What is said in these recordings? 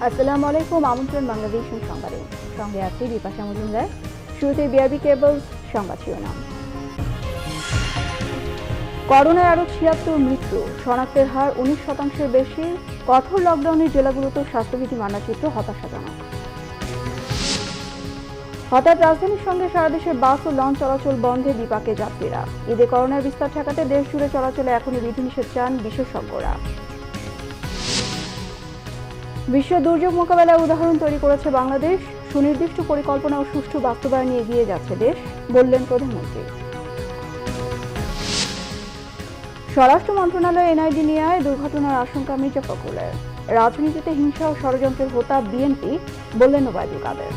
আসসালামু আলাইকুম। আমন্ত্রণ বাংলাদেশ সংবাদে, সঙ্গে আছি বিপাশা মজুমদার। শুরুতে বিআরবি কেবলস সংবাদ শিরোনাম। করোনায় আরও ৭৬ মৃত্যু, শনাক্তের হার ১৯% বেশি। কঠোর লকডাউনের জেলাগুলোতে স্বাস্থ্যবিধি মানচিত্র হতাশাজনক। হঠাৎ রাজধানীর সঙ্গে সারা দেশের বাস ও লঞ্চ চলাচল বন্ধে বিপাকে যাত্রীরা। ঈদে করোনার বিস্তার ঠেকাতে দেশ জুড়ে চলাচলে এখনই বিধিনিষেধ চান বিশেষজ্ঞরা। বিশ্ব দুর্যোগ মোকাবেলায় উদাহরণ তৈরি করেছে বাংলাদেশ। সুনির্দিষ্ট পরিকল্পনা ও সুষ্ঠু বাস্তবায়নে এগিয়ে যাচ্ছে দেশ, বললেন প্রধানমন্ত্রী। স্বরাষ্ট্র মন্ত্রণালয় এনআইডি নিয়ে দুর্ঘটনার আশঙ্কা মির্জা ফখরুলের। রাজনীতিতে হিংসা ও ষড়যন্ত্রের হোতা বিএনপি, বললেন ওবায়দুল কাদের।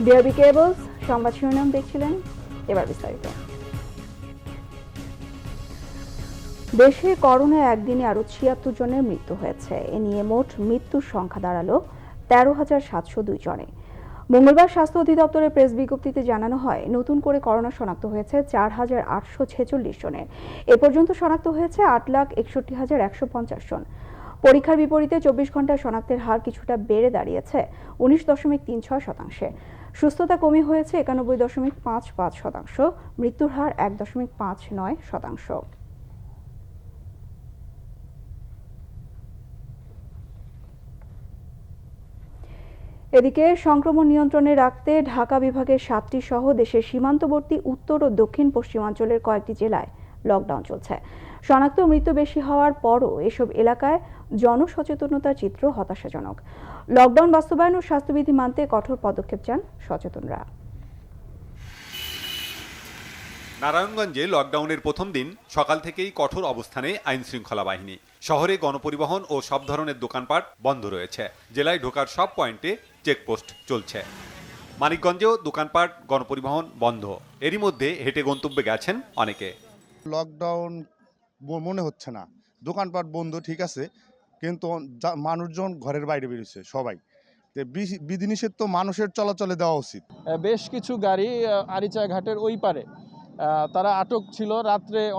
বিআরবি কেবলস সংবাদ শিরোনাম দেখছিলেন, এবার বিস্তারিত। দেশে করোনায় একদিনে আরও ৭৬ জনের মৃত্যু হয়েছে। এ নিয়ে মোট মৃত্যুর সংখ্যা দাঁড়ালো ১৩,৭০২ জনে। মঙ্গলবার স্বাস্থ্য অধিদপ্তরের প্রেস বিজ্ঞপ্তিতে জানানো হয়, নতুন করে করোনা শনাক্ত হয়েছে ৪,৮৪৬ জনের। এ পর্যন্ত শনাক্ত হয়েছে ৮,৬১,১৫০ জন। পরীক্ষার বিপরীতে ২৪ ঘন্টায় শনাক্তের হার কিছুটা বেড়ে দাঁড়িয়েছে ১৯.৩৬%। সুস্থতা কমে হয়েছে ৯১.৫৫%। মৃত্যুর হার ১.৫৯%। এদিকে সংক্রমণ নিয়ন্ত্রণে রাখতে ঢাকা বিভাগের ৭টি সহ দেশের সীমান্তবর্তী উত্তর ও দক্ষিণ পশ্চিমাঞ্চলের কয়েকটি জেলায় লকডাউন চলছে। শনাক্ত মৃত্যু বেশি হওয়ার পরও এসব এলাকায় জনসচেতনতার চিত্র হতাশাজনক। লকডাউন বাস্তবায়ন ও স্বাস্থ্যবিধি মানতে কঠোর পদক্ষেপ চান সচেতনরা। নারায়ণগঞ্জে লকডাউনের প্রথম দিন সকাল থেকেই কঠোর অবস্থানে আইন শৃঙ্খলা বাহিনী। শহরে গণপরিবহন ও সব ধরনের দোকানপাট বন্ধ রয়েছে। জেলায় ঢোকার সব পয়েন্টে চেকপোস্ট চলছে। মানিকগঞ্জেও দোকানপাট, গণপরিবহন বন্ধ। এরই মধ্যে হেঁটে গন্তব্যে গেছেন অনেকে। লকডাউন মনে হচ্ছে না, দোকানপাট বন্ধ ঠিক আছে, কিন্তু মানুষজন ঘরের বাইরে বেরিয়েছে সবাই। বিধিনিষেধ তো মানুষের চলাচলে দেওয়া উচিত। বেশ কিছু গাড়ি আরিচা ঘাটের ওই পারে তারা আটক ছিল,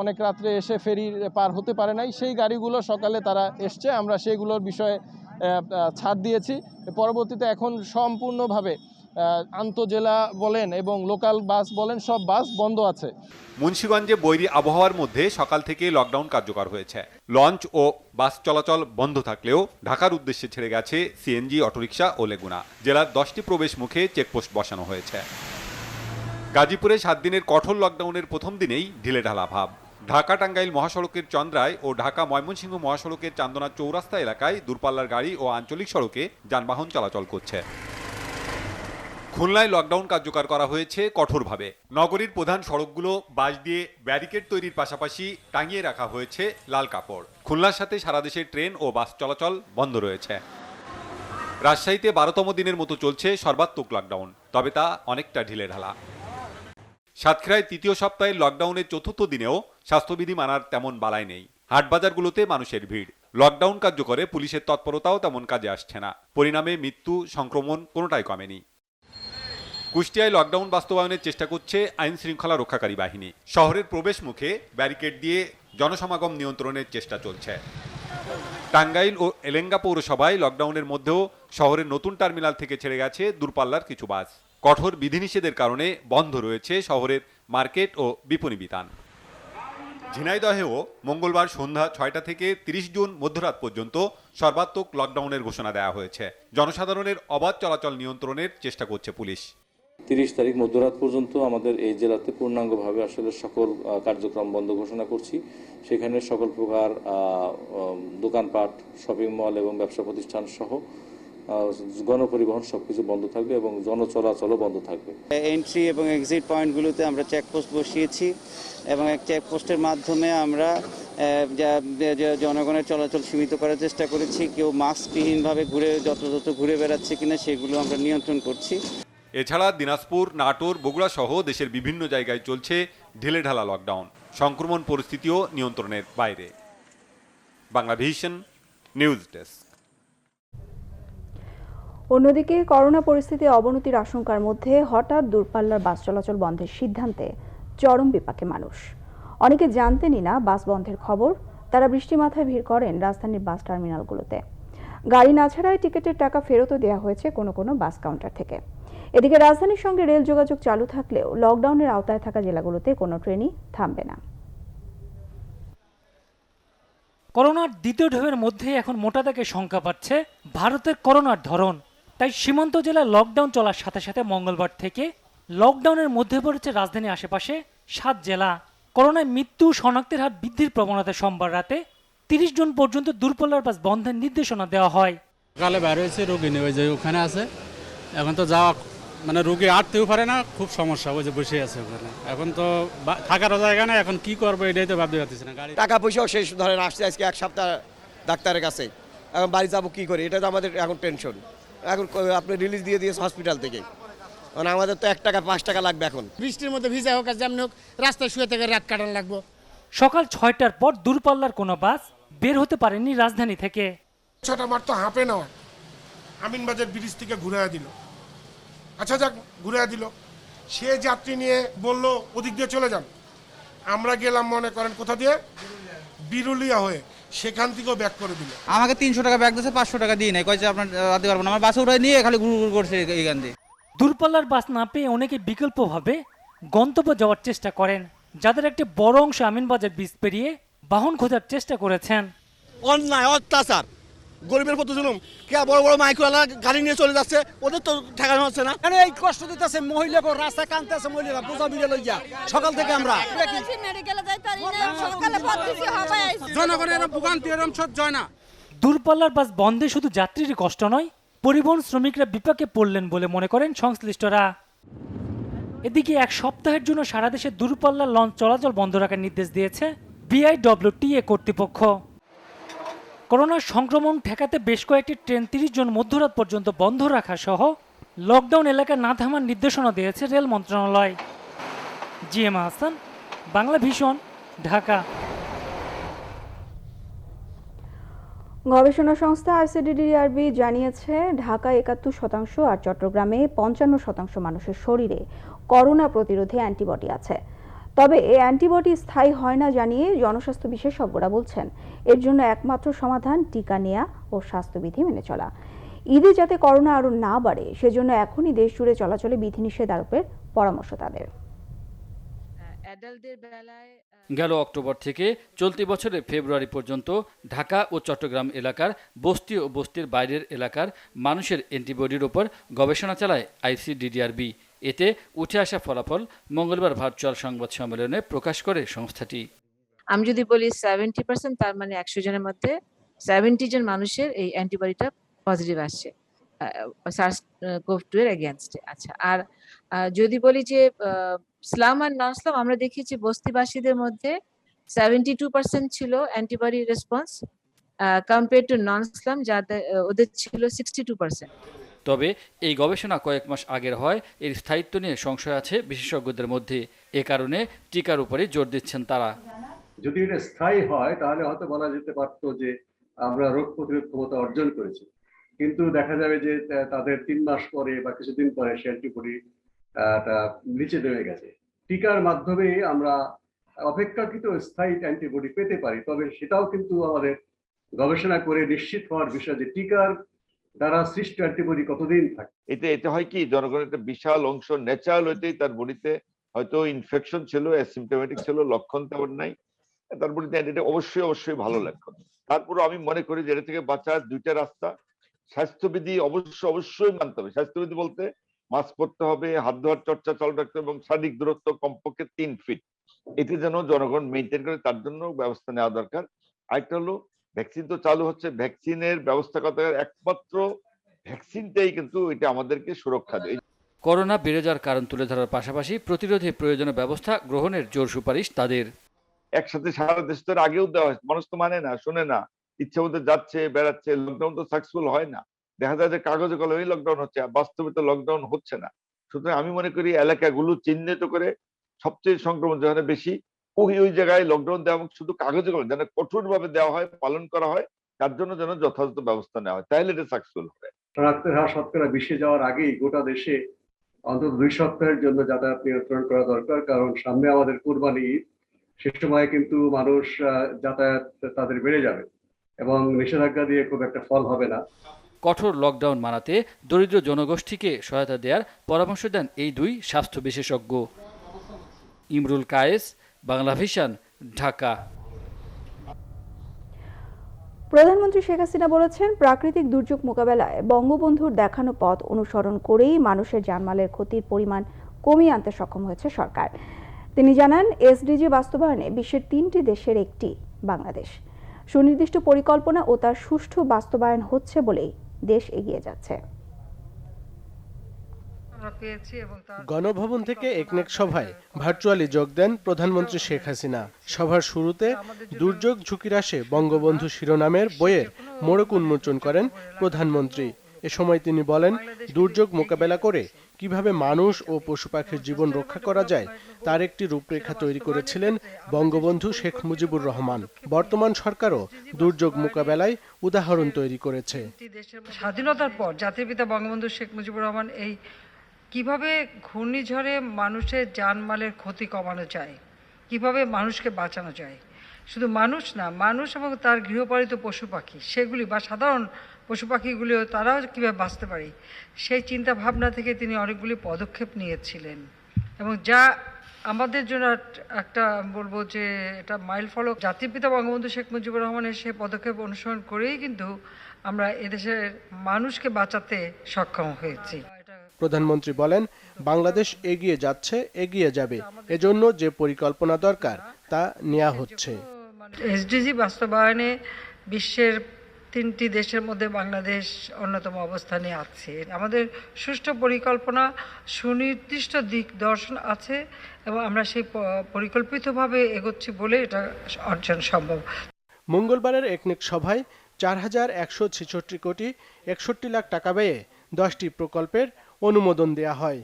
অনেক রাত্রে এসে ফেরি পার হতে পারে নাই। সেই গাড়িগুলো সকালে তারা এসছে, আমরা সেইগুলোর বিষয়ে ছাড় দিয়েছি। পরবর্তীতে এখন সম্পূর্ণভাবে আন্তজেলা বলেন এবং লোকাল বাস বলেন, সব বাস বন্ধ আছে। মুন্সিগঞ্জে বৈরী আবহাওয়ার মধ্যে সকাল থেকে লকডাউন কার্যকর হয়েছে। লঞ্চ ও বাস চলাচল বন্ধ থাকলেও ঢাকার উদ্দেশ্যে ছেড়ে গেছে সিএনজি, অটোরিকশা ও লেগুনা। জেলার 10টি প্রবেশ মুখে চেকপোস্ট বসানো হয়েছে। গাজীপুরে 7 দিনের কঠোর লকডাউনের প্রথম দিনেই ঢিলেঢালা ভাব। ঢাকা টাঙ্গাইল মহাসড়কের চন্দ্রায় ও ঢাকা ময়মনসিংহ মহাসড়কের চান্দনা চৌরাস্তা এলাকায় দূরপাল্লার গাড়ি ও আঞ্চলিক সড়কে যানবাহন চলাচল করছে। খুলনায় লকডাউন কার্যকর করা হয়েছে কঠোরভাবে। নগরীর প্রধান সড়কগুলো বাঁশ দিয়ে ব্যারিকেড তৈরির পাশাপাশি টাঙিয়ে রাখা হয়েছে লাল কাপড়। খুলনার সাথে সারা দেশে ট্রেন ও বাস চলাচল বন্ধ রয়েছে। রাজশাহীতে 12তম দিনের মতো চলছে সর্বাত্মক লকডাউন, তবে তা অনেকটা ঢিলেঢালা। সাতক্ষীরায় 3য় সপ্তাহের লকডাউনের 4র্থ দিনেও স্বাস্থ্যবিধি মানার তেমন বালাই নেই। হাটবাজারগুলোতে মানুষের ভিড়। লকডাউন কার্যকরে পুলিশের তৎপরতাও তেমন কাজে আসছে না। পরিণামে মৃত্যু, সংক্রমণ কোনোটাই কমেনি। কুষ্টিয়ায় লকডাউন বাস্তবায়নের চেষ্টা করছে আইন শৃঙ্খলা রক্ষাকারী বাহিনী। শহরের প্রবেশ মুখে ব্যারিকেড দিয়ে জনসমাগম নিয়ন্ত্রণের চেষ্টা চলছে। টাঙ্গাইল ও এলেঙ্গা পৌরসভায় লকডাউনের মধ্যেও শহরের নতুন টার্মিনাল থেকে ছেড়ে গেছে দূরপাল্লার কিছু বাস। কঠোর বিধিনিষেধের কারণে বন্ধ রয়েছে শহরের মার্কেট ও বিপণী বিতান। ঝিনাইদহেও মঙ্গলবার সন্ধ্যা 6টা থেকে 30 জুন মধ্যরাত পর্যন্ত সর্বাত্মক লকডাউনের ঘোষণা দেওয়া হয়েছে। জনসাধারণের অবাধ চলাচল নিয়ন্ত্রণের চেষ্টা করছে পুলিশ। 30 তারিখ মধ্যরাত পর্যন্ত আমাদের এই জেলাতে পূর্ণাঙ্গভাবে আসলে সকল কার্যক্রম বন্ধ ঘোষণা করছি। সেখানে সকল প্রকার দোকানপাট, শপিং মল এবং ব্যবসা প্রতিষ্ঠান সহ গণপরিবহন সবকিছু বন্ধ থাকবে এবং জনচলাচলও বন্ধ থাকবে। এন্ট্রি এবং এক্সিট পয়েন্টগুলোতে আমরা চেকপোস্ট বসিয়েছি এবং এক চেকপোস্টের মাধ্যমে আমরা জনগণের চলাচল সীমিত করার চেষ্টা করেছি। কেউ মাস্কবিহীনভাবে যত্রতত্র ঘুরে বেড়াচ্ছে কিনা সেগুলো আমরা নিয়ন্ত্রণ করছি। এছাড়া দিনাজপুর, নাটোর, বগুড়া সহ দেশের বিভিন্ন জায়গায় চলছে ঢিলেঢালা লকডাউন। সংক্রমণ পরিস্থিতিও নিয়ন্ত্রণের বাইরে। Banglavision news desk. অন্যদিকে করোনা পরিস্থিতি অবনতির আশঙ্কার মধ্যে হঠাৎ দূরপাল্লার বাস চলাচল বন্ধের সিদ্ধান্তে চরম বিপাকে মানুষ। অনেকে জানতেনই না বাস বন্ধের খবর। তারা বৃষ্টি মাথায় ভিড় করেন রাজধানীর বাস টার্মিনালগুলোতে। গাড়ি না ছাড়ায় টিকিটের টাকা ফেরতও দেওয়া হয়েছে কোনো কোনো বাস কাউন্টার থেকে। এদিকে রাজধানীর সঙ্গে রেল যোগাযোগ চালু থাকলেও লকডাউনের আওতায় থাকা জেলাগুলোতে কোনো ট্রেনই থামবে না। করোনার দ্বিতীয় ঢেউয়ের মধ্যে এখন মোটা দাগে শঙ্কা পাচ্ছে ভারতের করোনার ধরন। তাই সীমান্ত জেলায় লকডাউন চলার সাথে সাথে মঙ্গলবার থেকে লকডাউনের মধ্যে পড়েছে রাজধানীর আশেপাশে 7 জেলা। করোনায় মৃত্যু শনাক্তের হার বৃদ্ধির প্রবণতা সোমবার রাতে 30 জন পর্যন্ত দূরপাল্লার বাস বন্ধের নির্দেশনা দেওয়া হয়। সকালে বের হয়েছে, রোগী নেই, ওই যে ওখানে আছে। এখন তো যাওয়া মানে রোগী আটতেও পারে না, খুব সমস্যা, ওই যে বসে আছে ওখানে। এখন তো থাকারও জায়গা না, এখন কি করবো এটাই তো ভাবতে পারতেছি না। গাড়ি টাকা পয়সাও শেষ, ধরেন আসছে আজকে 1 সপ্তাহ ডাক্তারের কাছে, এখন বাড়ি যাবো কি করে, এটা তো আমাদের এখন টেনশন। এখন আপনি রিলিজ দিয়ে দিয়েছে হসপিটাল থেকে, মানে আমাদের তো 1 টাকা 5 টাকা লাগবে। এখন বৃষ্টির মধ্যে ভিজা হোক আর যেমন হোক রাস্তায় শুয়ে থেকে রাত কাটানো লাগবো। সকাল 6টার পর দূরপাল্লার কোনো বাস বের হতে পারেনি রাজধানী থেকে। ছোট আমার তো হাঁপে নেওয়া আমিনবাজার ব্রিজ থেকে ঘুরে দিল। আচ্ছা যাক, ঘুরে দিল, সে যাত্রী নিয়ে বলল ওদিক দিয়ে চলে যান। আমরা গেলাম মনে করেন কোথা দিয়ে, বিরুলিয়া হয়ে, সেখান থেকেও ব্যাক করে দিল। আমাকে 300 টাকা ব্যাগ দিয়েছে, 500 টাকা দিয়ে নেই, কয়েছে আপনার রাতে পারবো না। আমার বাসে উঠে নিয়ে খালি ঘুর ঘুর করছে এইখান দিয়ে। দূরপাল্লার বাস না পেয়ে অনেকে বিকল্পভাবে গন্তব্য যাওয়ার চেষ্টা করেন, যাদের একটি বড় অংশ আমিনবাজার ব্রিজ পেরিয়ে বাহন খোঁজার চেষ্টা করেছেন। অন্যায়, অত্যাচার, গরিবের প্রতি জুলুম। কে বড় বড় মাইক্রোওয়ালা গাড়ি নিয়ে চলে যাচ্ছে, ওদের তো ঠেকানো হচ্ছে না। মানে এই কষ্ট দিতেছে মহিলা, রাস্তায় কাঁদতেছে মহিলারা, বোঝা বিড়ে লইয়া। সকাল থেকে আমরা জনগণের ভোগান্তি এরকম সহ্য হয় না। দূরপাল্লার বাস বন্ধে শুধু যাত্রীরই কষ্ট নয়, পরিবহন শ্রমিকরা বিপাকে পড়লেন বলে মনে করেন সংশ্লিষ্টরা। এদিকে 1 সপ্তাহের জন্য সারা দেশে দূরপাল্লার লঞ্চ চলাচল বন্ধ রাখার নির্দেশ দিয়েছে BIWTA কর্তৃপক্ষ। করোনার সংক্রমণ ঠেকাতে বেশ কয়েকটি ট্রেন 30 জন মধ্যরাত পর্যন্ত বন্ধ রাখা সহ লকডাউন এলাকা না থামার নির্দেশনা দিয়েছে রেল মন্ত্রণালয়। GM Hasan, Bangla Vision, Dhaka. গবেষণা সংস্থা ICDDRB জানিয়েছে ঢাকায় 71% আর চট্টগ্রামে 55% মানুষের শরীরে করোনা প্রতিরোধী অ্যান্টিবডি আছে। তবে এই অ্যান্টিবডি স্থায়ী হয় না জানিয়ে জনস্বাস্থ্য বিশেষজ্ঞরা বলছেন এর জন্য একমাত্র সমাধান টিকা নেওয়া ও স্বাস্থ্যবিধি মেনে চলা। ঈদে যাতে করোনা আরও না বাড়ে সেজন্য এখনই দেশ জুড়ে চলাচলে বিধিনিষেধ আরোপের পরামর্শ তাদের। গেল অক্টোবর থেকে চলতি বছরের ফেব্রুয়ারি পর্যন্ত ঢাকা ও চট্টগ্রাম এলাকার বস্তি ও বস্তির বাইরের এলাকার মানুষের অ্যান্টিবডির ওপর গবেষণা চালায় ICDDRB। এতে উঠে আসা ফলাফল মঙ্গলবার ভার্চুয়াল সংবাদ সম্মেলনে প্রকাশ করে সংস্থাটি। আমি যদি বলি 70%, তার মানে 100 জনের মধ্যে 70 জন মানুষের এই অ্যান্টিবডিটা পজিটিভ আসছে SARS-CoV-2 এর এগেইনস্টে। আচ্ছা, আর যদি বলি যে স্লাম আর নন স্লাম, আমরা দেখেছি বস্তিবাসীদের মধ্যে 72% ছিল antibody response compare to non slum, যাদের ওদের ছিল 62%। তবে এই গবেষণা কয়েক মাস আগের হয়, এর স্থায়িত্ব নিয়ে সংশয় আছে বিশেষজ্ঞদের মধ্যে। এ কারণে টিকার উপরে জোর দিচ্ছেন তারা। যদি এটা স্থায়ী হয় তাহলে হয়তো বলা যেতে পারতো যে আমরা রোগ প্রতিরোধ ক্ষমতা অর্জন করেছি, কিন্তু দেখা যাবে যে তাদের 3 মাস পরে বা কিছুদিন পরে সে অ্যান্টিবডি নিচে নেমে গেছে। টিকার মাধ্যমে আমরা অপেক্ষাকৃত স্থায়ী অ্যান্টিবডি পেতে পারি, তবে সেটাও কিন্তু আমাদের গবেষণা করে নিশ্চিত হওয়ার বিষয় যে টিকার দ্বারা সৃষ্ট অ্যান্টিবডি কতদিন থাকে। এতে হয় কি, জনগণের একটা বিশাল অংশ ন্যাচারাল হইতেই তার বডিতে হয়তো ইনফেকশন ছিল, অ্যাসিম্পটোমেটিক ছিল, লক্ষণ তেমন নাই, তার বডিতে এটা অবশ্যই ভালো লক্ষণ। তারপর আমি মনে করি যে এটা থেকে বাঁচার 2টা রাস্তা। স্বাস্থ্যবিধি অবশ্যই মানতে হবে। স্বাস্থ্যবিধি বলতে মাস্ক পরতে হবে, হাত ধোয়ার চর্চা চালু রাখতে হবে এবং শারীরিক দূরত্ব কমপক্ষে 3 ফিট। এটি যেন জনগণ মেনটেন করে, তার জন্য ব্যবস্থা নেওয়া দরকার। আরেকটা হলো ভ্যাকসিন তো চালু হচ্ছে, ভ্যাকসিনের ব্যবস্থা করতে হবে। একমাত্র ভ্যাকসিনটাই কিন্তু এটা আমাদেরকে সুরক্ষা দেয়। করোনা বেড়ে যাওয়ার কারণ তুলে ধরার পাশাপাশি প্রতিরোধে প্রয়োজনীয় ব্যবস্থা গ্রহণের জোর সুপারিশ তাদের। একসাথে সারা দেশ তো আগেও দেওয়া হয়, মানুষ তো মানে না, শোনে না, ইচ্ছা মতো যাচ্ছে বেড়াচ্ছে। লকডাউন তো সাকসেসফুল হয় না, দেখা যায় যে কাগজে কলমেই লকডাউন হচ্ছে, বাস্তবে তো লকডাউন হচ্ছে না। সুতরাং আমি মনে করি এলাকাগুলো চিহ্নিত করে সবচেয়ে সংক্রমণ যেখানে বেশি ওই জায়গায় লকডাউন দেওয়া, শুধু কাগজে কলমে যেন কঠোরভাবে দেওয়া হয়, পালন করা হয়, তার জন্য যেন যথাযথ ব্যবস্থা নেওয়া হয়, তাহলে এটা সাকসেসফুল হবে। শনাক্তের হার 20% যাওয়ার আগেই গোটা দেশে অন্তত 2 সপ্তাহের জন্য যাতায়াত নিয়ন্ত্রণ করা দরকার, কারণ সামনে আমাদের কুরবানি ঈদ। সে সময় কিন্তু মানুষ যাতায়াত তাদের বেড়ে যাবে এবং নিষেধাজ্ঞা দিয়ে খুব একটা ফল হবে না। কঠোর লকডাউন মানাতে দরিদ্র জনগোষ্ঠীকে সহায়তা দেওয়ার পরামর্শ দেন এই দুই স্বাস্থ্য বিশেষজ্ঞ। ইমরুল কায়েস, বাংলা ভিশন, ঢাকা। প্রধানমন্ত্রী শেখ হাসিনা বলেছেন, প্রাকৃতিক দুর্যোগ মোকাবেলায় বঙ্গবন্ধুর দেখানো পথ অনুসরণ করেই মানুষের জানমালের ক্ষতির পরিমাণ কমিয়ে আনতে সক্ষম হয়েছে সরকার। তিনি জানান, এসডিজি বাস্তবায়নে বিশ্বের 3টি দেশের একটি বাংলাদেশ। সুনির্দিষ্ট পরিকল্পনা ও তার সুষ্ঠু বাস্তবায়ন হচ্ছে বলেই দেশ এগিয়ে যাচ্ছে। গণভবন থেকে একনেক সভায় ভার্চুয়ালি যোগ দেন প্রধানমন্ত্রী শেখ হাসিনা। সভার শুরুতে দুর্যোগ ঝুঁকি হ্রাসে বঙ্গবন্ধু শিরোনামের বইয়ের মোড়ক উন্মোচন করেন প্রধানমন্ত্রী। এ সময় তিনি বলেন, দুর্যোগ মোকাবেলা করে কিভাবে মানুষ ও পশু পাখির জীবন রক্ষা করা যায় তার একটি রূপরেখা তৈরি করেছিলেন বঙ্গবন্ধু শেখ মুজিবুর রহমান। বর্তমান সরকারও দুর্যোগ মোকাবেলায় উদাহরণ তৈরি করেছে। স্বাধীনতার পর জাতির পিতা বঙ্গবন্ধু শেখ মুজিবুর রহমান এই কিভাবে ঘূর্ণিঝড়ে মানুষের জানমালের ক্ষতি কমানো যায়, কিভাবে মানুষকে বাঁচানো যায়, শুধু মানুষ না, মানুষ এবং তার গৃহপালিত পশু পাখি সেগুলি বা সাধারণ পশু পাখিগুলিও তারাও কীভাবে বাঁচতে পারে, সেই চিন্তা ভাবনা থেকে তিনি অনেকগুলি পদক্ষেপ নিয়েছিলেন এবং যা আমাদের জন্য একটা বলবো যে এটা মাইল ফলক। জাতির পিতা বঙ্গবন্ধু শেখ মুজিবুর রহমানের সেই পদক্ষেপ অনুসরণ করেই কিন্তু আমরা এদেশের মানুষকে বাঁচাতে সক্ষম হয়েছি। প্রধানমন্ত্রী বলেন, বাংলাদেশ এগিয়ে যাচ্ছে, এগিয়ে যাবে। এজন্য যে পরিকল্পনা দরকার তা নেওয়া হচ্ছে। এসডিজি বাস্তবায়নে বিশ্বের 3টি দেশের মধ্যে বাংলাদেশ অন্যতম অবস্থানে আছে। আমাদের সুষ্ঠু পরিকল্পনা, সুনির্দিষ্ট দিক দর্শন আছে এবং আমরা সেই পরিকল্পিতভাবে এগোচ্ছি বলে এটা অর্জন সম্ভব। মঙ্গলবারের একনেক সভায় ৪,১৬৬ কোটি ৬১ লাখ টাকা ব্যয়ে 10টি প্রকল্পের অনুমোদন দেয়া হয়।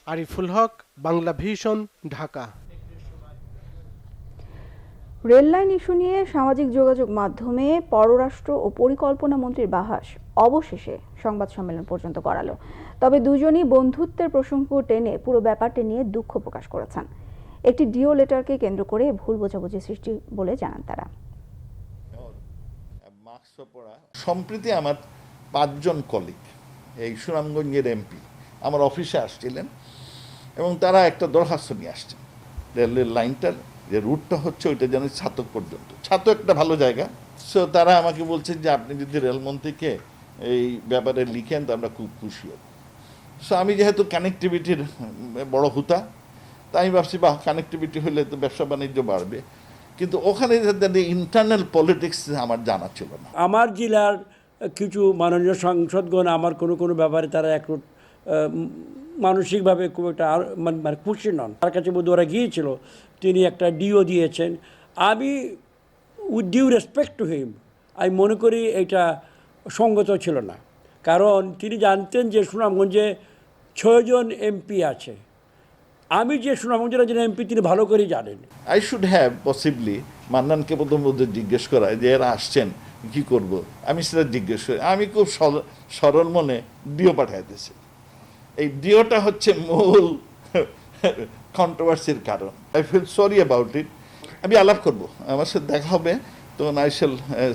Ariful Haque, Bangla Vision, Dhaka. Rail line issue নিয়ে সামাজিক যোগাযোগ মাধ্যমে পররাষ্ট্র ও পরিকল্পনা মন্ত্রীর বাহাস অবশেষে সংবাদ সম্মেলন পর্যন্ত করালো। তবে দুজনই বন্ধুত্বের প্রসঙ্গ টেনে পুরো ব্যাপারটি নিয়ে দুঃখ প্রকাশ করেছেন। একটি ডিও লেটারকে কেন্দ্র করে ভুল বোঝাবুঝি সৃষ্টি বলে জানান তারা। সম্প্রতি আমার 5 জন কলিগ এই সুনামগঞ্জের এমপি আমার অফিসে আসছিলেন এবং তারা একটা দরখাস্ত নিয়ে আসছেন। রেলের লাইনটার যে রুটটা হচ্ছে ওইটা যেন ছাতক পর্যন্ত। ছাতক একটা ভালো জায়গা। সো তারা আমাকে বলছেন যে আপনি যদি রেলমন্ত্রীকে এই ব্যাপারে লিখেন তো আমরা খুব খুশি হব। সো আমি যেহেতু কানেক্টিভিটির বড় হুতা, তাই আমি ভাবছি বা কানেক্টিভিটি হলে তো ব্যবসা বাণিজ্য বাড়বে, কিন্তু ওখানে ইন্টারনাল পলিটিক্স আমার জানা ছিল না। আমার জেলার কিছু মাননীয় সাংসদগণ আমার কোনো ব্যাপারে তারা একটু মানসিকভাবে খুব একটা মানে খুশি নন। তার কাছে বোধ ওরা গিয়েছিল, তিনি একটা ডিও দিয়েছেন। আমি with due respect to him আমি মনে করি এটা সঙ্গত ছিল না, কারণ তিনি জানতেন যে সুনামগঞ্জে 6 জন এমপি আছে। আমি যে সুনামগঞ্জের একজন এমপি তিনি ভালো করেই জানেন। আই শুড হ্যাভ পসিবলি মান্নানকে প্রথম জিজ্ঞেস করা যে এরা আসছেন কি করব, আমি সেটা জিজ্ঞেস করি। আমি খুব সরল মনে ডিও পাঠাইতেছি। এই ডিওটা হচ্ছে মূল কন্ট্রোভার্সির কারণ। I feel sorry about it. আমি আলাপ করব, আমার সাথে দেখা হবে, তখন I shall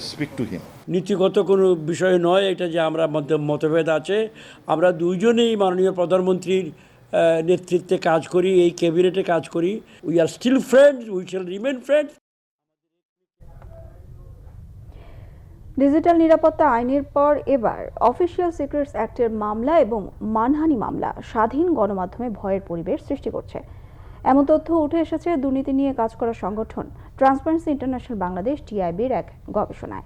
speak to him. নীতিগত কোনো বিষয় নয় এটা যে আমরা মতভেদ আছে। আমরা দুইজনেই মাননীয় প্রধানমন্ত্রীর নেতৃত্বে কাজ করি, এই ক্যাবিনেটে কাজ করি। We are still friends, we shall remain friends. Digital নিরাপত্তা আইনের পর এবার অফিসিয়াল সিক্রেটস অ্যাক্টের মামলা এবং মানহানি মামলা স্বাধীন গণমাধ্যমে ভয়ের পরিবেশ সৃষ্টি করছে। এমন তথ্য উঠে এসেছে দুর্নীতি নিয়ে কাজ করা সংগঠন ট্রান্সপারেন্সি ইন্টারন্যাশনাল বাংলাদেশ টিআইবির এক গবেষণায়।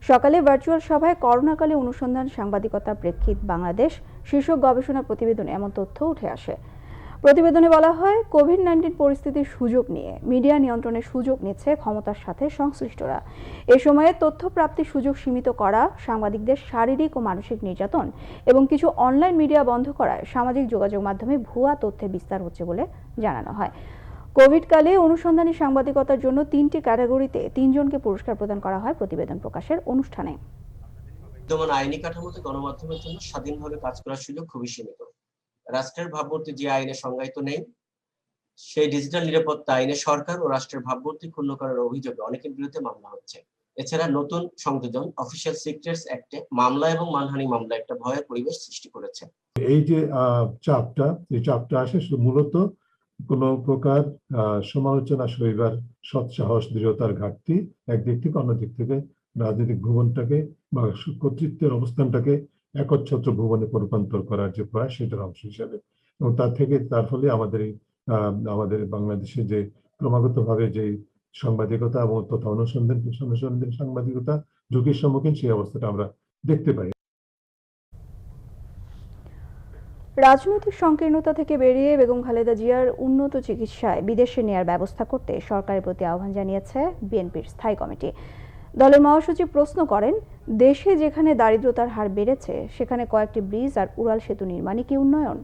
সকালে ভার্চুয়াল সভায় করোনাকালে অনুসন্ধান সাংবাদিকতা প্রেক্ষিত বাংলাদেশ শীর্ষক গবেষণা প্রতিবেদনে এমন তথ্য উঠে আসে। প্রতিবেদনে বলা হয়, কোভিড-19 পরিস্থিতির সুযোগ নিয়ে মিডিয়া নিয়ন্ত্রণের সুযোগ নিচ্ছে ক্ষমতার সাথে সংশ্লিষ্টরা। এ সময়ে তথ্য প্রাপ্তির সুযোগ সীমিত করা, সাংবাদিকদের শারীরিক ও মানসিক নির্যাতন এবং কিছু অনলাইন মিডিয়া বন্ধ করায় সামাজিক যোগাযোগ মাধ্যমে ভুয়া তথ্যের বিস্তার হচ্ছে বলে জানানো হয়। কোভিডকালে অনুসন্ধানী সাংবাদিকতার জন্য 3টি ক্যাটাগরিতে 3 জনকে পুরস্কার প্রদান করা হয় প্রতিবেদন প্রকাশের অনুষ্ঠানে। বিদ্যমান আইনি কাঠামোতে গণমাধ্যমের জন্য স্বাধীনভাবে কাজ করার সুযোগ খুবই সীমিত। রাষ্ট্রের ভাবমূর্তি যে আইনে সংজ্ঞায়িত নেই, সেই ডিজিটাল নিরাপত্তা আইনে সরকার ও রাষ্ট্রের ভাবমূর্তি ক্ষুণ্ণ করার অভিযোগে অনেকের বিরুদ্ধে মামলা হচ্ছে। এছাড়া নতুন সংযোজন অফিসিয়াল সিক্রেটস অ্যাক্টে মামলা এবং মানহানি মামলা একটা ভয়ের পরিবেশ সৃষ্টি করেছে। এই যে চাপটা আসে মূলত কোনো প্রকার সমালোচনা সইবার সৎসাহস দৃঢ়তার ঘাটতি একদিক থেকে, অন্যদিক থেকে রাজনৈতিক ভুবনটাকে বা কর্তৃত্বের অবস্থানটাকে একচ্ছত্র ভুবনে রূপান্তর করার যে প্রয়াস, সেটার অংশ হিসাবে। এবং তার ফলে আমাদের বাংলাদেশে যে ক্রমাগতভাবে যে সাংবাদিকতা এবং তথা অনুসন্ধান সাংবাদিকতা ঝুঁকির সম্মুখীন, সেই অবস্থাটা আমরা দেখতে পাই। রাজনৈতিক সংকীর্ণতা থেকে বেরিয়ে বেগম খালেদা জিয়ার উন্নত চিকিৎসায় বিদেশে নেয়ার ব্যবস্থা করতে সরকারের প্রতি আহ্বান জানিয়েছে বিএনপির স্থায়ী কমিটি। দলের মহাসচিব প্রশ্ন করেন, দেশে যেখানে দারিদ্রতার হার বেড়েছে সেখানে কয়েকটি ব্রিজ আর উড়াল সেতু নির্মাণই কি উন্নয়ন?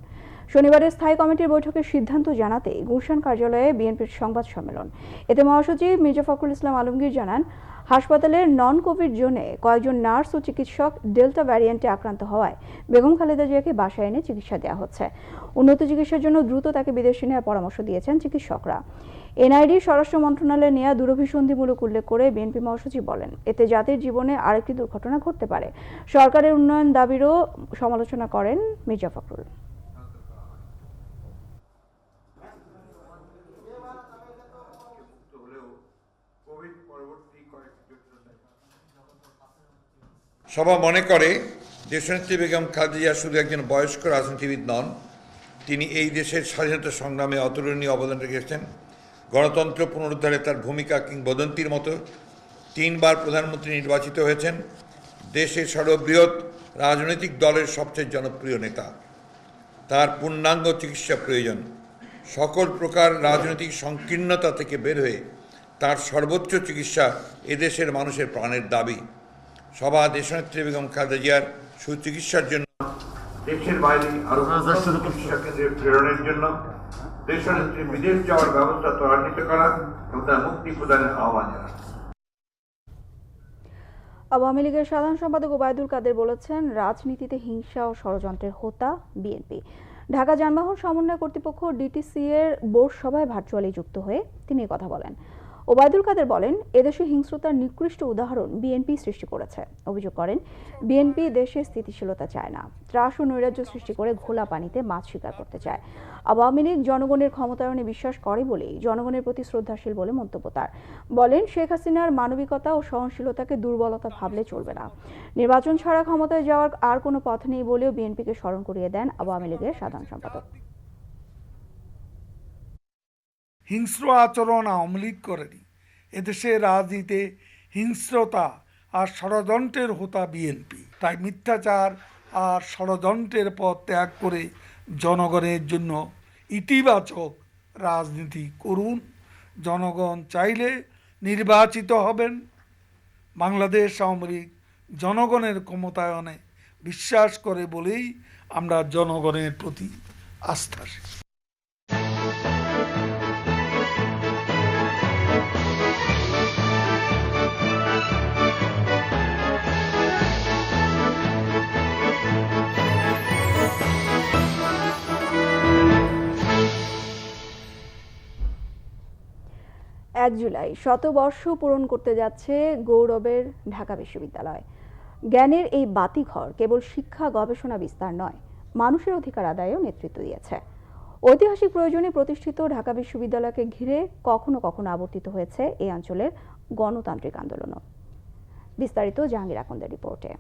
শনিবারের স্থায়ী কমিটির বৈঠকে সিদ্ধান্ত জানাতে গুলশান কার্যালয়ে বিএনপির সংবাদ সম্মেলন। এতে মহাসচিব মির্জা ফখরুল ইসলাম আলমগীর জানান, হাসপাতালের নন কোভিড জোনে কয়েকজন নার্স ও চিকিৎসক ডেল্টা ভ্যারিয়েন্টে আক্রান্ত হওয়ায় বেগম খালেদা জিয়াকে বাসায় এনে চিকিৎসা দেওয়া হচ্ছে। উন্নত চিকিৎসার জন্য দ্রুত তাকে বিদেশে নেওয়ার পরামর্শ দিয়েছেন চিকিৎসকরা। এনআইডি স্বরাষ্ট্র মন্ত্রণালয়ে নেওয়া দূরভিসন্ধিমূলক উল্লেখ করে বিএনপি মহাসচিব বলেন, এতে জাতির জীবনে আরেকটি দুর্ঘটনা ঘটতে পারে। সরকারের উন্নয়ন দাবিরও সমালোচনা করেন মির্জা ফখরুল। সবাই মনে করে দেশনেত্রী বেগম খালেদা জিয়া শুধু একজন বয়স্ক রাজনীতিবিদ নন, তিনি এই দেশের স্বাধীনতা সংগ্রামে অতুলনীয় অবদান রেখেছেন। গণতন্ত্র পুনরুদ্ধারে তার ভূমিকা কিংবদন্তির মতো। 3 বার প্রধানমন্ত্রী নির্বাচিত হয়েছেন, দেশের সর্ববৃহৎ রাজনৈতিক দলের সবচেয়ে জনপ্রিয় নেতা। তার পূর্ণাঙ্গ চিকিৎসা প্রয়োজন। সকল প্রকার রাজনৈতিক সংকীর্ণতা থেকে বের হয়ে তার সর্বোচ্চ চিকিৎসা এদেশের মানুষের প্রাণের দাবি। সভা দেশনেত্রী বেগম খালেদা জিয়ার সুচিকিৎসার জন্য দেশের বাইরে আরো চিকিৎসা কেন্দ্রে প্রেরণের জন্য দেশনেত্রী বিদেশ যাওয়ার ব্যবস্থা ত্বরান্বিত করা এবং তার মুক্তি প্রদানের আহ্বান জানান। আওয়ামী লীগের সাধারণ সম্পাদক ওবায়দুল কাদের বলেছেন, রাজনীতিতে হিংসা ও ষড়যন্ত্রের হোতা বিএনপি। ঢাকা যানবাহন সমন্বয় কর্তৃপক্ষ ডিটিসি এর বোর্ড সভায় ভার্চুয়ালি যুক্ত হয়ে তিনি কথা বলেন। ওবায়দুল কাদের বলেন, এদেশে হিংস্রতার নিকৃষ্ট উদাহরণ বিএনপি সৃষ্টি করেছে। অভিযোগ করেন, বিএনপি দেশে স্থিতিশীলতা চায় না, ত্রাস ও নৈরাজ্য সৃষ্টি করে ঘোলা পানিতে মাছ শিকার করতে চায়। আওয়ামী লীগ জনগণের ক্ষমতায়নে বিশ্বাস করে বলেই জনগণের প্রতি শ্রদ্ধাশীল বলে মন্তব্য তার। বলেন, শেখ হাসিনার মানবিকতা ও সহনশীলতাকে দুর্বলতা ভাবলে চলবে না। নির্বাচন ছাড়া ক্ষমতায় যাওয়ার আর কোনো পথ নেই বলেও বিএনপিকে স্মরণ করিয়ে দেন আওয়ামী লীগের সাধারণ সম্পাদক। হিংস্র আচরণ আওয়ামী লীগ করেনি। এদেশের রাজনীতিতে হিংস্রতা আর ষড়যন্ত্রের হোতা বিএনপি। তাই মিথ্যাচার আর ষড়যন্ত্রের পথ ত্যাগ করে জনগণের জন্য ইতিবাচক রাজনীতি করুন। জনগণ চাইলে নির্বাচিত হবেন। বাংলাদেশ আওয়ামী লীগ জনগণের ক্ষমতায়নে বিশ্বাস করে বলেই আমরা জনগণের প্রতি আস্থাশীল। জুলাই শতবর্ষ পূরণ করতে যাচ্ছে গৌরবের ঢাকা বিশ্ববিদ্যালয়। জ্ঞানের এই বাতিঘর কেবল শিক্ষা গবেষণা বিস্তার নয়, মানুষের অধিকার আদায়েও নেতৃত্ব দিয়েছে। ঐতিহাসিক প্রয়োজনে প্রতিষ্ঠিত ঢাকা বিশ্ববিদ্যালয়কে ঘিরে কখনো কখনো আবর্তিত হয়েছে এই অঞ্চলের গণতান্ত্রিক আন্দোলনও। বিস্তারিত জাহাঙ্গীর আকন্দের রিপোর্টে।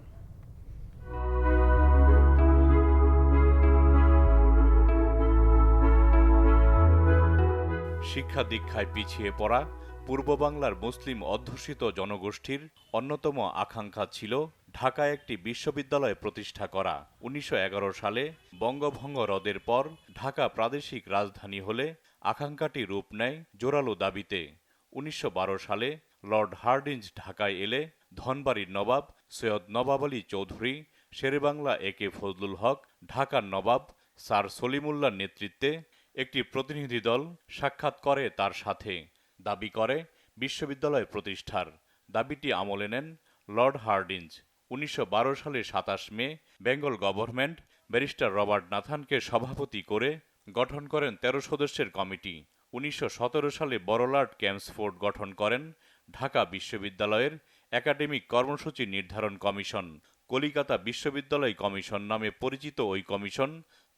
শিক্ষা দীক্ষায় পিছিয়ে পড়া পূর্ব বাংলার মুসলিম অধ্যুষিত জনগোষ্ঠীর অন্যতম আকাঙ্ক্ষা ছিল ঢাকায় একটি বিশ্ববিদ্যালয় প্রতিষ্ঠা করা। ১৯১১ সালে বঙ্গভঙ্গ রদের পর ঢাকা প্রাদেশিক রাজধানী হলে আকাঙ্ক্ষাটি রূপ নেয় জোরালো দাবিতে। ১৯১২ সালে লর্ড হার্ডিঞ্জ ঢাকায় এলে ধনবাড়ির নবাব সৈয়দ নবাব আলী চৌধুরী, শেরেবাংলা একে ফজলুল হক, ঢাকার নবাব স্যার সলিমুল্লাহর নেতৃত্বে একটি প্রতিনিধি দল সাক্ষাৎ করে তার সাথে, দাবি করে বিশ্ববিদ্যালয় প্রতিষ্ঠার। দাবিটি আমলে নেন লর্ড হার্ডিঞ্জ। ১৯১২ সালের ২৭ মে বেঙ্গল গভর্নমেন্ট ব্যারিস্টার রবার্ট নাথানকে সভাপতি করে গঠন করেন ১৩ সদস্যের কমিটি। 1917 সালে বড়লাট ক্যাম্পসফোর্ড গঠন করেন ঢাকা বিশ্ববিদ্যালয়ের একাডেমিক কর্মসূচি নির্ধারণ কমিশন। কলিকাতা বিশ্ববিদ্যালয় কমিশন নামে পরিচিত ওই কমিশন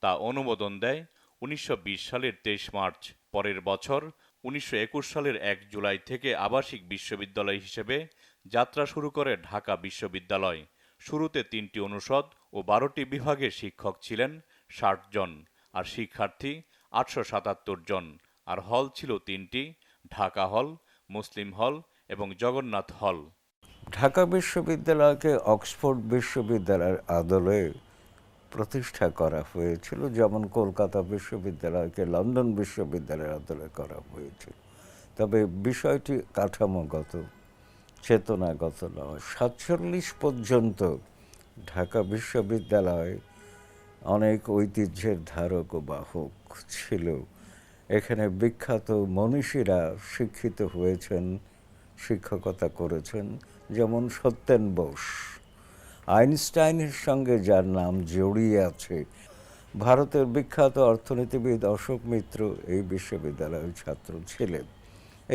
তা অনুমোদন দেয় 1920 সালের 23 মার্চ। পরের বছর 1921 সালের 1 জুলাই থেকে আবাসিক বিশ্ববিদ্যালয় হিসেবে যাত্রা শুরু করে ঢাকা বিশ্ববিদ্যালয়। শুরুতে 3টি অনুষদ ও 12টি বিভাগের শিক্ষক ছিলেন 60 জন, আর শিক্ষার্থী 877 জন, আর হল ছিল 3টি: ঢাকা হল, মুসলিম হল এবং জগন্নাথ হল। ঢাকা বিশ্ববিদ্যালয়কে অক্সফোর্ড বিশ্ববিদ্যালয়ের আদলে প্রতিষ্ঠা করা হয়েছিল, যেমন কলকাতা বিশ্ববিদ্যালয়কে লন্ডন বিশ্ববিদ্যালয়ের আদলে করা হয়েছিল। তবে বিষয়টি কাঠামোগত, চেতনাগত নয়। 47 পর্যন্ত ঢাকা বিশ্ববিদ্যালয় অনেক ঐতিহ্যের ধারক ও বাহক ছিল। এখানে বিখ্যাত মনীষীরা শিক্ষিত হয়েছেন, শিক্ষকতা করেছেন, যেমন সত্যেন বোস। আইনস্টাইনের সঙ্গে যার নাম জড়িয়ে আছে, ভারতের বিখ্যাত অর্থনীতিবিদ অশোক মিত্র এই বিশ্ববিদ্যালয়ের ছাত্র ছিলেন।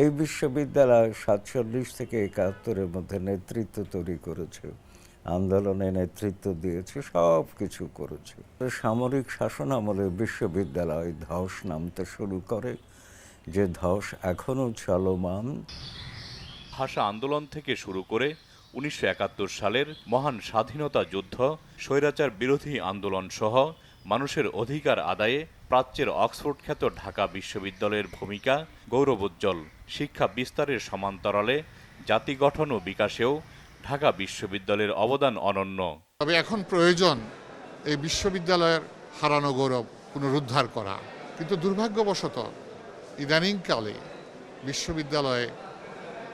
এই বিশ্ববিদ্যালয় 47 থেকে 71-এর মধ্যে নেতৃত্ব তৈরি করেছে, আন্দোলনে নেতৃত্ব দিয়েছে, সব কিছু করেছে। সামরিক শাসন আমলে বিশ্ববিদ্যালয় ধস নামতে শুরু করে, যে ধস এখনও চলমান। ভাষা আন্দোলন থেকে শুরু করে 1971 সালের মহান স্বাধীনতা যুদ্ধ, স্বৈরাচার বিরোধী আন্দোলন সহ মানুষের অধিকার আদায়ে প্রাচ্যের অক্সফোর্ড খ্যাত ঢাকা বিশ্ববিদ্যালয়ের ভূমিকা গৌরবোজ্জ্বল। শিক্ষা বিস্তারের সমান্তরালে জাতি গঠন ও বিকাশেও ঢাকা বিশ্ববিদ্যালয়ের অবদান অনন্য। তবে এখন প্রয়োজন এই বিশ্ববিদ্যালয়ের হারানো গৌরব পুনরুদ্ধার করা। কিন্তু দুর্ভাগ্যবশত ইদানিংকালে বিশ্ববিদ্যালয়ে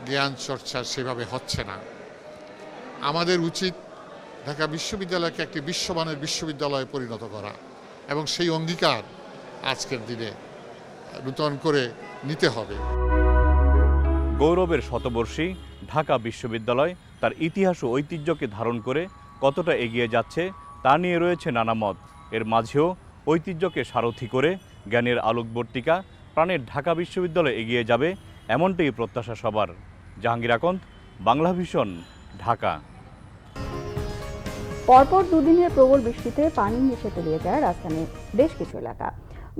জ্ঞান চর্চা সেভাবে হচ্ছে না। আমাদের উচিত ঢাকা বিশ্ববিদ্যালয়কে একটি বিশ্বমানের বিশ্ববিদ্যালয়ে পরিণত করা, এবং সেই অঙ্গীকার আজকের দিনে নূতন করে নিতে হবে। গৌরবের শতবর্ষী ঢাকা বিশ্ববিদ্যালয় তার ইতিহাস ও ঐতিহ্যকে ধারণ করে কতটা এগিয়ে যাচ্ছে তা নিয়ে রয়েছে নানা মত। এর মাঝেও ঐতিহ্যকে সারথি করে জ্ঞানের আলোকবর্তিকা প্রাণের ঢাকা বিশ্ববিদ্যালয় এগিয়ে যাবে, এমনটাই প্রত্যাশা সবার। জাহাঙ্গীর আকন্দ, বাংলা ভিশন, ঢাকা। পরপর দুদিনের প্রবল বৃষ্টিতে পানি নিচে তলিয়ে যায় রাজধানীর বেশ কিছু এলাকা।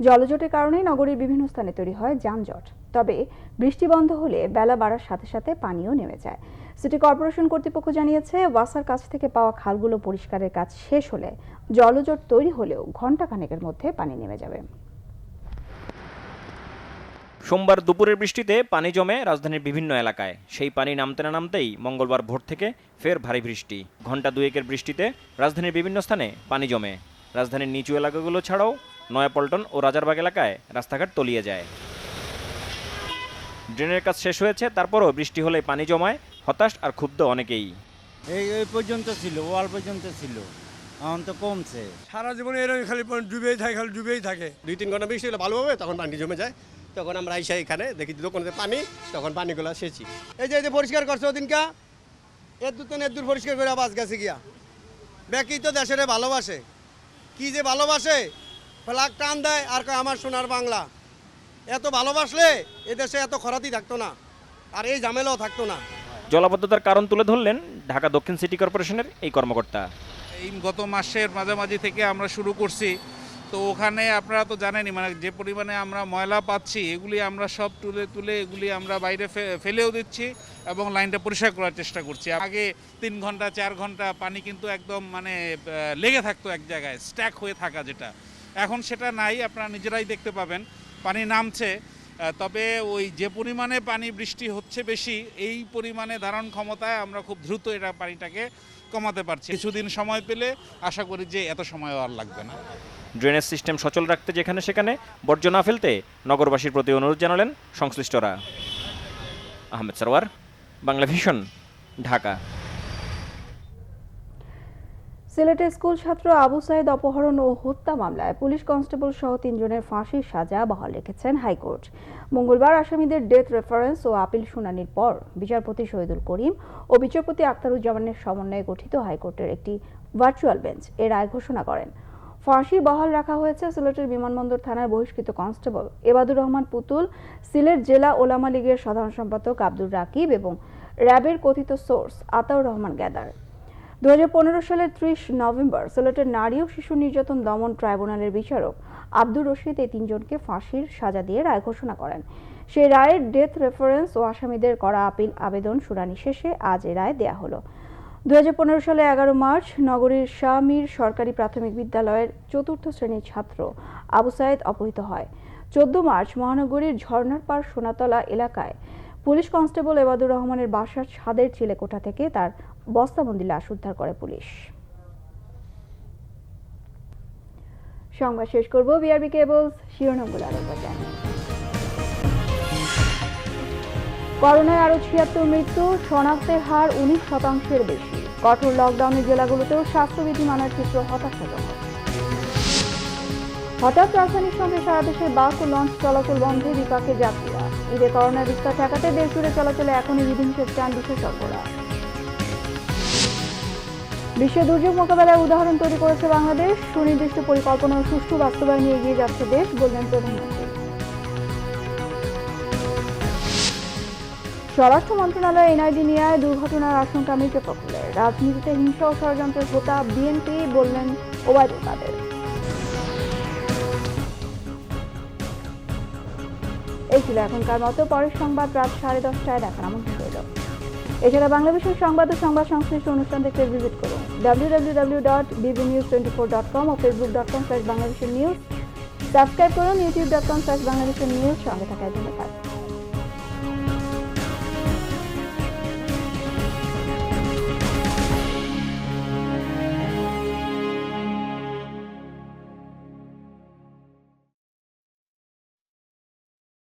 জলজটের কারণে নগরীর বিভিন্ন স্থানে তৈরি হয় যানজট। তবে বৃষ্টি বন্ধ হলে বেলা বাড়ার সাথে সাথে পানিও নেমে যায়। সিটি কর্পোরেশন কর্তৃপক্ষ জানিয়েছে, ওয়াসার কাছ থেকে পাওয়া খালগুলো পরিষ্কারের কাজ শেষ হলে জলজট তৈরি হলেও ঘণ্টাখানেকের মধ্যে পানি নেমে যাবে। সোমবার দুপুরের বৃষ্টিতে পানি জমে রাজধানীর বিভিন্ন এলাকায়। সেই পানি নামতে না নামতেই মঙ্গলবার ভোর থেকে ফের ভারী বৃষ্টি। ঘণ্টা দুয়েকের বৃষ্টিতে রাজধানীর বিভিন্ন স্থানে পানি জমে। রাজধানীর নিচু এলাকাগুলো ছাড়াও নয়াপল্টন ও রাজারবাগ এলাকায় রাস্তাঘাট তলিয়ে যায়। ড্রেনের কাজ শেষ হয়েছে, তারপরও বৃষ্টি হলে পানি জমায়, হতাশ আর ক্ষুব্ধ অনেকেই। এই পর্যন্ত ছিল, ওয়াল পর্যন্ত ছিল, এখন তো কমছে। সারা জীবনে এরকম খালি ডুবেই থাকে, খালি ডুবেই থাকে। 2-3 ঘন্টা বৃষ্টি হলে ভালো হবে, তখন পানি জমে যায়। তখন আমরা আইসা এখানে দেখি দোকানে পানি, তখন পানিগুলো সেচি। এই যে পরিষ্কার করছে ওদিনকা, এর দূর পরিষ্কার করে আবাস গেছে গিয়া। ব্যাকি তো দেশের ভালোবাসে, কি যে ভালোবাসে, ফ্ল্যাগ টান দেয় আর কয় আমার সোনার বাংলা। এত ভালোবাসলে এদেশে এত খরাতি থাকতো না, আর এই ঝামেলাও থাকতো না। জলাবদ্ধতার কারণ তুলে ধরলেন ঢাকা দক্ষিণ সিটি কর্পোরেশনের এই কর্মকর্তা। এই গত মাসের মাঝামাঝি থেকে আমরা শুরু করছি, তো ওখানে আপনারা তো জানেনই, মানে যে পরিমাণে আমরা ময়লা পাচ্ছি, এগুলি আমরা সব তুলে এগুলি আমরা বাইরে ফেলেও দিচ্ছি এবং লাইনটা পরিষ্কার করার চেষ্টা করছি। আগে 3 ঘন্টা 4 ঘন্টা পানি কিন্তু একদম মানে লেগে থাকতো এক জায়গায়, স্ট্যাক হয়ে থাকা, যেটা এখন সেটা নাই। আপনারা নিজেরাই দেখতে পাবেন পানি নামছে। তবে ওই যে পরিমাণে পানি বৃষ্টি হচ্ছে বেশি, এই পরিমাণে ধারণ ক্ষমতায় আমরা খুব দ্রুত এটা পানিটাকে কমাতে পারছি। কিছুদিন সময় পেলে আশা করি যে এত সময়ও আর লাগবে না। ড্রেনেজ সিস্টেম সচল রাখতে যেখানে সেখানে বর্জ্য না ফেলতে নগরবাসীর প্রতি অনুরোধ জানালেন সংশ্লিষ্টরা। আহমেদ সরওয়ার, বাংলা ভিশন, ঢাকা। সিলেটে স্কুল ছাত্র আবু সাইদ অপহরণ ও হত্যা মামলায় পুলিশ কনস্টেবল সহ 3 জনের ফাঁসির সাজা বহাল রেখেছেন হাইকোর্ট। মঙ্গলবার আসামিদের ডেথ রেফারেন্স ও আপিল শুনানির পর বিচারপতি শহীদুল করিম ও বিচারপতি আখতারুজ্জামানের সমন্বয়ে গঠিত হাইকোর্টের একটি ভার্চুয়াল বেঞ্চ এর রায় ঘোষণা করেন। ফাঁসি বহাল রাখা হয়েছে সিলেটের বিমানবন্দর থানার বহিষ্কৃত কনস্টেবল এবাদুর রহমান পুতুল, সিলেট জেলা ওলামা লীগের সাধারণ সম্পাদক আব্দুর রাকিব এবং র্যাবের কথিত সোর্স আতাউর রহমান গ্যাদার। 2015 সালের 30 নভেম্বর সিলেটের নারী ও শিশু নির্যাতন দমন ট্রাইব্যুনালের বিচারক আব্দুর রশিদ এই তিনজনকে ফাঁসির সাজা দিয়ে রায় ঘোষণা করেন। সেই রায়ের ডেথ রেফারেন্স ও আসামিদের করা আপিল আবেদন শুনানি শেষে আজ এই রায় দেয়া হলো। 2015 সালে 11 মার্চ নগরীর শাহ মীর সরকারি প্রাথমিক বিদ্যালয়ের 4র্থ শ্রেণীর ছাত্র আবু সাইদ অপহৃত হয়। 14 মার্চ মহানগরীর ঝর্ণার পাড় সোনাতলা এলাকায় পুলিশ কনস্টেবল এবাদুর রহমানের বাসার ছাদের চিলেকোঠা থেকে তার বস্তাবন্দি লাশ উদ্ধার করে পুলিশ। সংবাদ শেষ করব বিআরবি কেবলস শিরোনামগুলো আরেকবার জানিয়ে। করোনায় আরো 76 মৃত্যু, শনাক্তের হার 19% বেশি। কঠোর লকডাউনের জেলাগুলোতেও স্বাস্থ্যবিধি মানার ক্ষেত্রে হতাশাজনক। হঠাৎ রাজধানীর সঙ্গে সারা দেশে বাস ও লঞ্চ চলাচল বন্ধে বিপাকে যাত্রীরা। ঈদে করোনার বিস্তার ঠেকাতে দেশ জুড়ে চলাচলে এখনই বিধিনিষেধ চান বিশেষজ্ঞরা। বিশ্ব দুর্যোগ মোকাবেলায় উদাহরণ তৈরি করেছে বাংলাদেশ, সুনির্দিষ্ট পরিকল্পনা ও সুষ্ঠু বাস্তবায়নে এগিয়ে যাচ্ছে দেশ, বললেন প্রধানমন্ত্রী। স্বরাষ্ট্র মন্ত্রণালয় এনআইডি নিয়ে দুর্ঘটনার আশঙ্কা মিটে প্রফুল্লের। রাজনীতিতে হিংসা ও ষড়যন্ত্রের হোতা বিএনপি, বললেন ওবায়দুল কাদের। এই ছিল এখনকার মতো, পরের সংবাদ রাত 10:30টায় দেখার আমন্ত্রণ রইল। এছাড়া বাংলাদেশের সংবাদ ও সংবাদ সংশ্লিষ্ট অনুষ্ঠান দেখতে ভিজিট করুন www.bbnews24.com ও facebook.com/bangladeshernews। সাবস্ক্রাইব করুন youtube.com/bangladeshernews। সঙ্গে থাকার জন্য ধন্যবাদ।